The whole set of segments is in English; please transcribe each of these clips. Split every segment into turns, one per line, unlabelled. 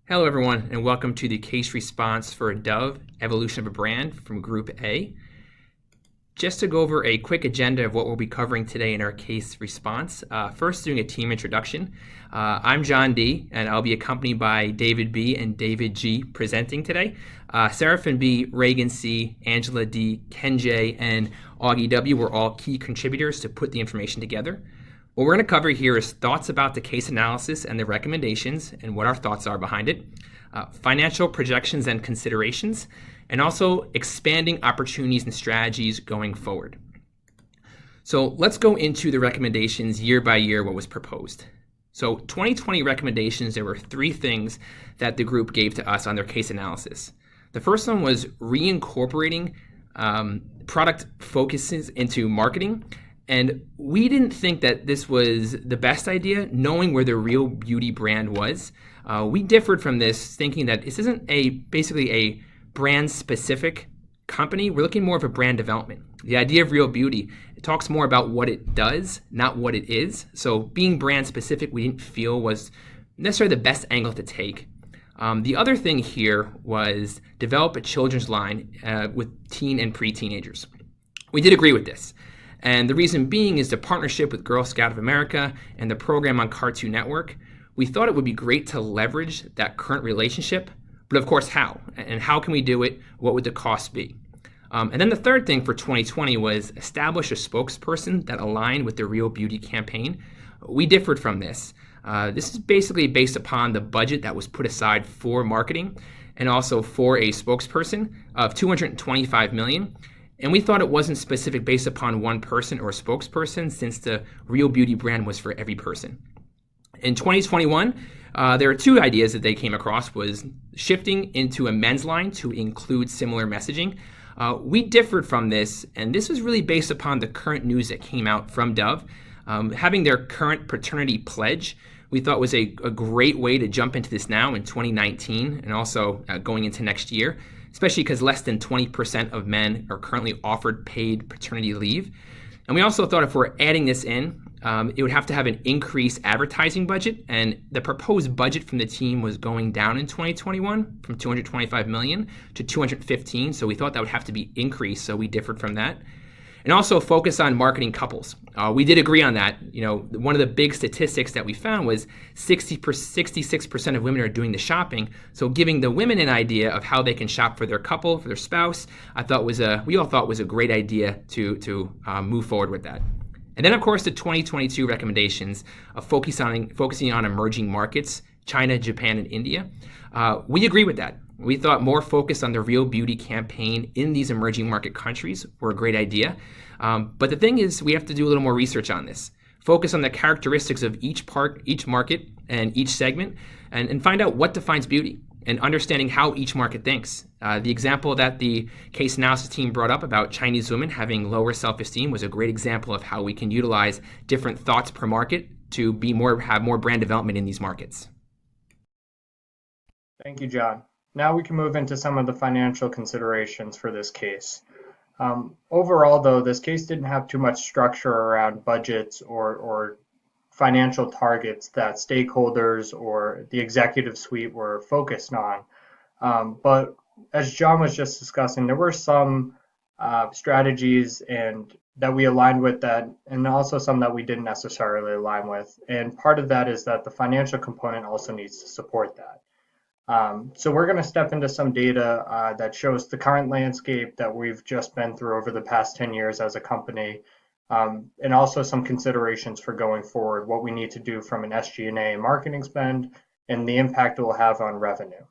Hello, everyone, and welcome to the case response for Dove, Evolution of a Brand from Group A. Just to go over a quick agenda of what we'll be covering today in our case response. First, doing a team introduction. I'm John D, and I'll be accompanied by David B and David G presenting today. Seraphin B, Reagan C, Angela D, Ken J, and Augie W were all key contributors to put the information together. What we're going to cover here is thoughts about the case analysis and the recommendations and what our thoughts are behind it, financial projections and considerations, and also expanding opportunities and strategies going forward. So let's go into the recommendations year by year, what was proposed. So 2020 recommendations, there were three things that the group gave to us on their case analysis. The first one was reincorporating product focuses into marketing. And we didn't think that this was the best idea, knowing where the Real Beauty brand was. We differed from this, thinking that this isn't basically a brand-specific company. We're looking more of a brand development. The idea of Real Beauty, it talks more about what it does, not what it is. So being brand-specific, we didn't feel was necessarily the best angle to take. The other thing here was develop a children's line with teen and pre-teenagers. We did agree with this. And the reason being is the partnership with Girl Scout of America and the program on Cartoon Network. We thought it would be great to leverage that current relationship, but of course, how? And how can we do it? What would the cost be? And then the third thing for 2020 was establish a spokesperson that aligned with the Real Beauty campaign. We differed from this. This is basically based upon the budget that was put aside for marketing and also for a spokesperson of $225 million. And we thought it wasn't specific based upon one person or a spokesperson, since the Real Beauty brand was for every person. In 2021, there are two ideas that they came across, was shifting into a men's line to include similar messaging. We differed from this, and this was really based upon the current news that came out from Dove. Having their current paternity pledge, we thought was a great way to jump into this now in 2019 and also going into next year, especially because less than 20% of men are currently offered paid paternity leave. And we also thought if we're adding this in, it would have to have an increased advertising budget, and the proposed budget from the team was going down in 2021 from 225 million to 215, so we thought that would have to be increased, so we differed from that. And also focus on marketing couples. We did agree on that. You know, one of the big statistics that we found was 66% of women are doing the shopping. So giving the women an idea of how they can shop for their couple, for their spouse, we all thought was a great idea to move forward with that. And then, of course, the 2022 recommendations of focusing on emerging markets, China, Japan, and India. We agree with that. We thought more focus on the Real Beauty campaign in these emerging market countries were a great idea. But the thing is, we have to do a little more research on this. Focus on the characteristics of each market and each segment, and find out what defines beauty and understanding how each market thinks. The example that the case analysis team brought up about Chinese women having lower self-esteem was a great example of how we can utilize different thoughts per market to have more brand development in these markets.
Thank you, John. Now we can move into some of the financial considerations for this case. Overall, though, this case didn't have too much structure around budgets or financial targets that stakeholders or the executive suite were focused on. But as John was just discussing, there were some strategies that we aligned with that, and also some that we didn't necessarily align with. And part of that is that the financial component also needs to support that. So we're going to step into some data that shows the current landscape that we've just been through over the past 10 years as a company, and also some considerations for going forward, what we need to do from an SG&A and marketing spend, and the impact it will have on revenue.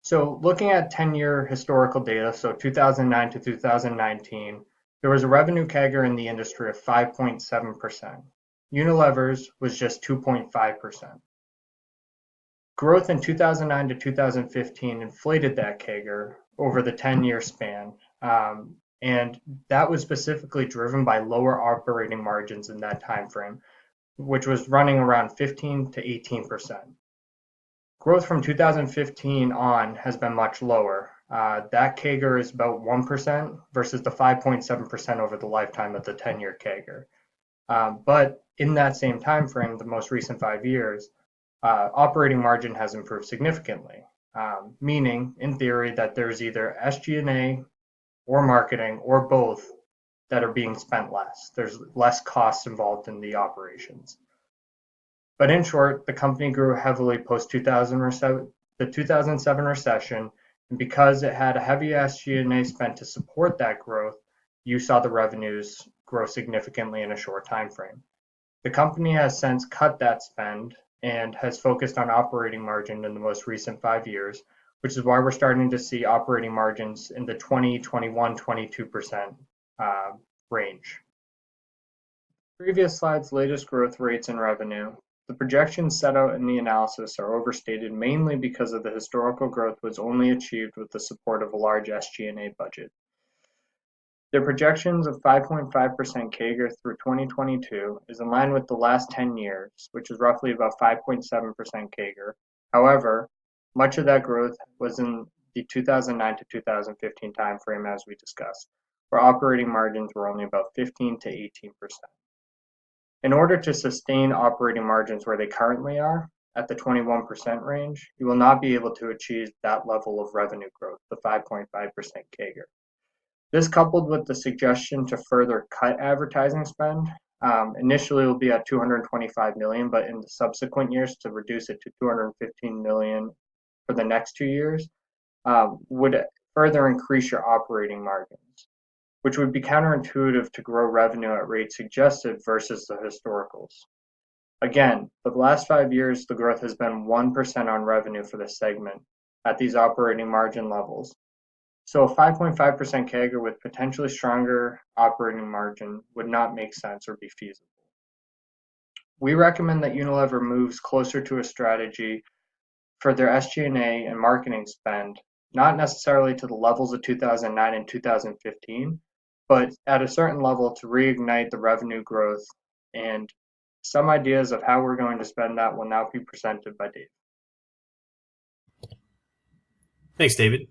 So looking at 10-year historical data, so 2009 to 2019, there was a revenue CAGR in the industry of 5.7%. Unilever's was just 2.5%. Growth in 2009 to 2015 inflated that CAGR over the 10-year span, and that was specifically driven by lower operating margins in that time frame, which was running around 15 to 18%. Growth from 2015 on has been much lower. That CAGR is about 1% versus the 5.7% over the lifetime of the 10-year CAGR. But in that same time frame, the most recent 5 years, operating margin has improved significantly, meaning, in theory, that there's either SG&A or marketing or both that are being spent less. There's less costs involved in the operations. But in short, the company grew heavily post 2007, the 2007 recession, and because it had a heavy SG&A spend to support that growth, you saw the revenues grow significantly in a short time frame. The company has since cut that spend and has focused on operating margin in the most recent 5 years, which is why we're starting to see operating margins in the 20, 21, 22% range. Previous slide's latest growth rates and revenue. The projections set out in the analysis are overstated mainly because of the historical growth was only achieved with the support of a large SG&A budget. Their projections of 5.5% CAGR through 2022 is in line with the last 10 years, which is roughly about 5.7% CAGR. However, much of that growth was in the 2009 to 2015 timeframe, as we discussed, where operating margins were only about 15 to 18%. In order to sustain operating margins where they currently are, at the 21% range, you will not be able to achieve that level of revenue growth, the 5.5% CAGR. This, coupled with the suggestion to further cut advertising spend, initially will be at $225 million, but in the subsequent years to reduce it to $215 million for the next 2 years, would further increase your operating margins, which would be counterintuitive to grow revenue at rates suggested versus the historicals. Again, for the last 5 years, the growth has been 1% on revenue for this segment at these operating margin levels. So a 5.5% CAGR with potentially stronger operating margin would not make sense or be feasible. We recommend that Unilever moves closer to a strategy for their SG&A and marketing spend, not necessarily to the levels of 2009 and 2015, but at a certain level to reignite the revenue growth, and some ideas of how we're going to spend that will now be presented by Dave.
Thanks, David.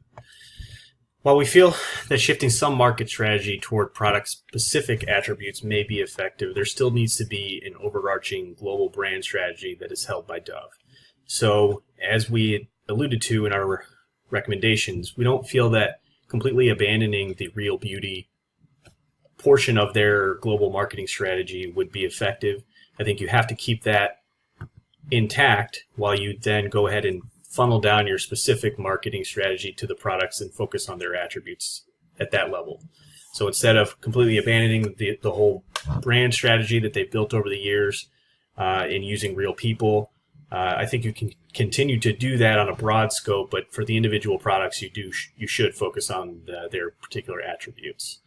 While we feel that shifting some market strategy toward product-specific attributes may be effective, there still needs to be an overarching global brand strategy that is held by Dove. So, as we alluded to in our recommendations, we don't feel that completely abandoning the Real Beauty portion of their global marketing strategy would be effective. I think you have to keep that intact while you then go ahead and funnel down your specific marketing strategy to the products and focus on their attributes at that level. So instead of completely abandoning the whole brand strategy that they've built over the years in using real people, I think you can continue to do that on a broad scope, but for the individual products, you should focus on their particular attributes.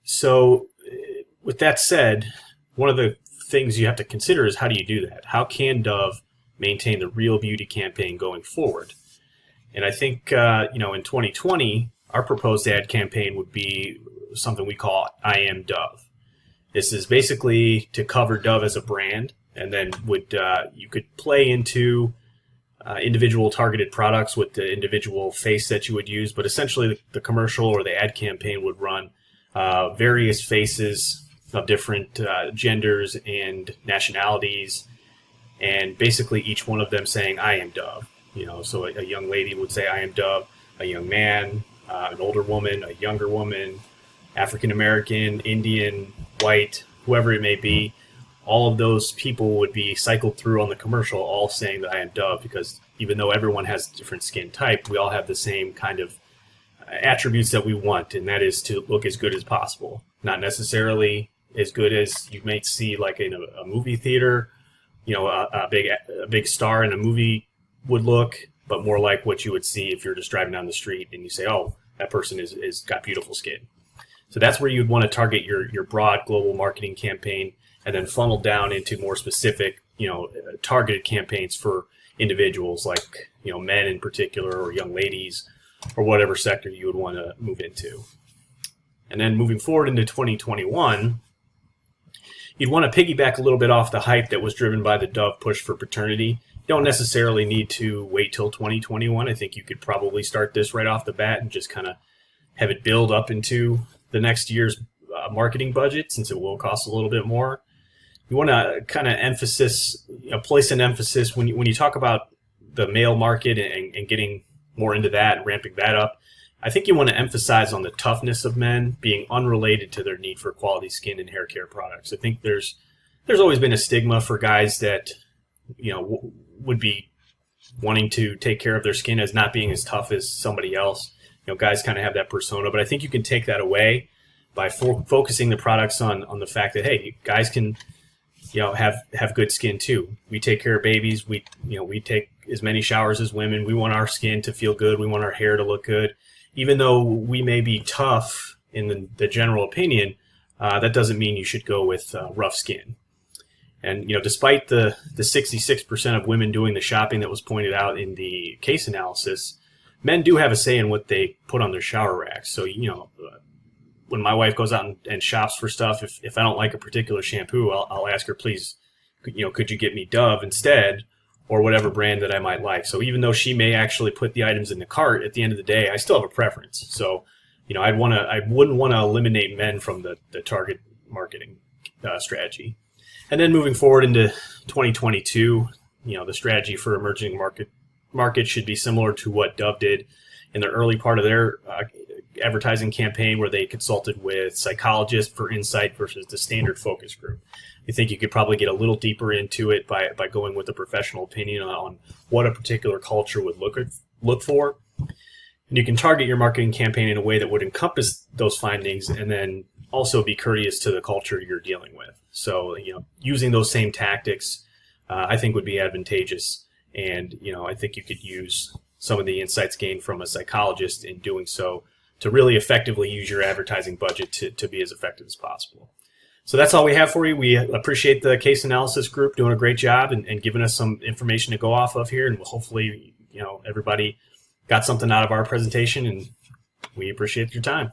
So with that said, one of the things you have to consider is how do you do that? How can Dove maintain the Real Beauty campaign going forward? And I think, in 2020, our proposed ad campaign would be something we call I Am Dove. This is basically to cover Dove as a brand, and then you could play into individual targeted products with the individual face that you would use, but essentially the commercial or the ad campaign would run various faces of different genders and nationalities, and basically each one of them saying, I am Dove. So a young lady would say, I am Dove, a young man, an older woman, a younger woman, African-American, Indian, white, whoever it may be. All of those people would be cycled through on the commercial, all saying that I am Dove, because even though everyone has different skin type, we all have the same kind of attributes that we want, and that is to look as good as possible. Not necessarily as good as you might see like in a movie theater, a big star in a movie would look, but more like what you would see if you're just driving down the street and you say, oh, that person is got beautiful skin. So that's where you'd want to target your broad global marketing campaign, and then funnel down into more specific, targeted campaigns for individuals, like, men in particular, or young ladies, or whatever sector you would want to move into. And then moving forward into 2021, you'd want to piggyback a little bit off the hype that was driven by the Dove push for paternity. You don't necessarily need to wait till 2021. I think you could probably start this right off the bat and just kind of have it build up into the next year's marketing budget, since it will cost a little bit more. you want to kind of place an emphasis when you talk about the male market and getting more into that and ramping that up. I think you want to emphasize on the toughness of men being unrelated to their need for quality skin and hair care products. I think there's always been a stigma for guys that, would be wanting to take care of their skin as not being as tough as somebody else. Guys kind of have that persona, but I think you can take that away by focusing the products on the fact that, hey, guys can, have good skin too. We take care of babies. We take as many showers as women. We want our skin to feel good. We want our hair to look good. Even though we may be tough in the general opinion, that doesn't mean you should go with rough skin. And, despite the 66% of women doing the shopping that was pointed out in the case analysis, men do have a say in what they put on their shower racks. So, when my wife goes out and shops for stuff, if I don't like a particular shampoo, I'll ask her, please, could you get me Dove instead, or whatever brand that I might like. So even though she may actually put the items in the cart, at the end of the day, I still have a preference. So, I wouldn't want to eliminate men from the target marketing strategy. And then moving forward into 2022, the strategy for emerging markets should be similar to what Dove did in the early part of their advertising campaign, where they consulted with psychologists for insight versus the standard focus group. I think you could probably get a little deeper into it by going with a professional opinion on what a particular culture would look for. And you can target your marketing campaign in a way that would encompass those findings and then also be courteous to the culture you're dealing with. So, using those same tactics, I think would be advantageous. And, I think you could use some of the insights gained from a psychologist in doing so to really effectively use your advertising budget to be as effective as possible. So that's all we have for you. We appreciate the case analysis group doing a great job and giving us some information to go off of here. And hopefully, everybody got something out of our presentation, and we appreciate your time.